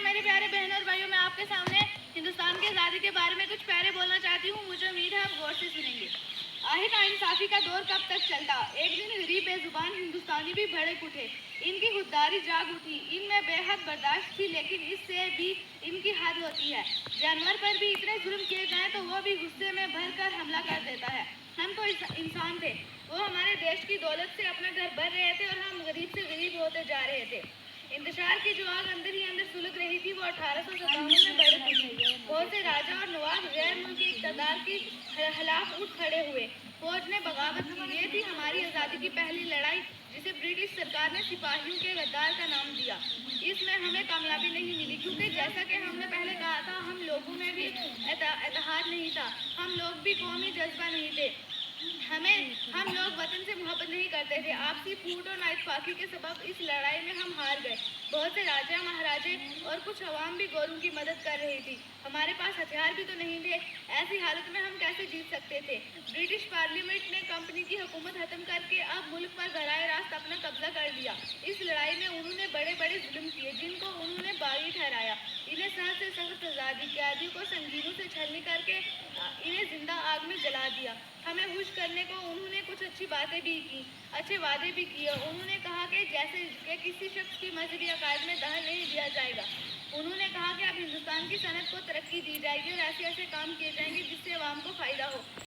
मेरे प्यारे बहनों और भाइयों, मैं आपके सामने हिंदुस्तान की आज़ादी के बारे में कुछ पैरे बोलना चाहती हूँ। मुझे उम्मीद है आप गौर से सुनेंगे। आखिर नाइंसाफ़ी का दौर कब तक चलता? एक दिन गरीब बेजुबान हिंदुस्तानी भी भड़क उठे। इनकी खुददारी जाग उठी। इनमें बेहद बर्दाश्त थी, लेकिन इससे भी इनकी हद होती है। जानवर पर भी इतने जुल्म किए जाएं तो वो भी गुस्से में भर कर हमला कर देता है। हम तो इंसान थे, वो हमारे देश की दौलत से अपना घर भर रहे थे और हम गरीब से गरीब होते जा रहे थे। इंतजार की जो आग अंदर ही अंदर सुलग रही थी, वो 1857 में भड़क उठी। बहुत से राजा और नवाब गैर मुल्की इक़्तिदार के खिलाफ उठ खड़े हुए। फौज ने बगावत की। ये थी हमारी आज़ादी की पहली लड़ाई, जिसे ब्रिटिश सरकार ने सिपाहियों के गद्दार का नाम दिया। इसमें हमें कामयाबी नहीं मिली, क्योंकि जैसा कि हमने पहले कहा था, हम लोगों में भी इत्तेहाद नहीं था। हम लोग भी कौमी जज्बा नहीं थे। हम लोग वतन से मोहब्बत नहीं करते थे। आपसी फूट और नाइतफाकी के सबब इस लड़ाई में हम हार गए। बहुत से राजा महाराजे और कुछ अवाम भी गोरों की मदद कर रही थी। हमारे पास हथियार भी तो नहीं थे। ऐसी हालत में हम कैसे जीत सकते थे? ब्रिटिश पार्लियामेंट ने कंपनी की हुकूमत खत्म करके अब मुल्क पर बराह रास्त अपना कब्जा कर लिया। इस लड़ाई में उन्होंने बड़े बड़े जुल्म किए, जिनको उन्होंने बागी ठहराया। इन्हें सख्त से सख्त सजा दी। कैदियों को संगीनों से छलनी करके इन्हें जिंदा आग में जला दिया। हमें खुश करने को उन्होंने कुछ अच्छी बातें भी की, अच्छे वादे भी किए। उन्होंने कहा कि जैसे कि किसी शख्स की मजहबी अकायद में दखल नहीं दिया जाएगा। उन्होंने कहा कि अब हिंदुस्तान की सनत को तरक्की दी जाएगी और ऐसे ऐसे काम किए जाएंगे जिससे अवाम को फ़ायदा हो।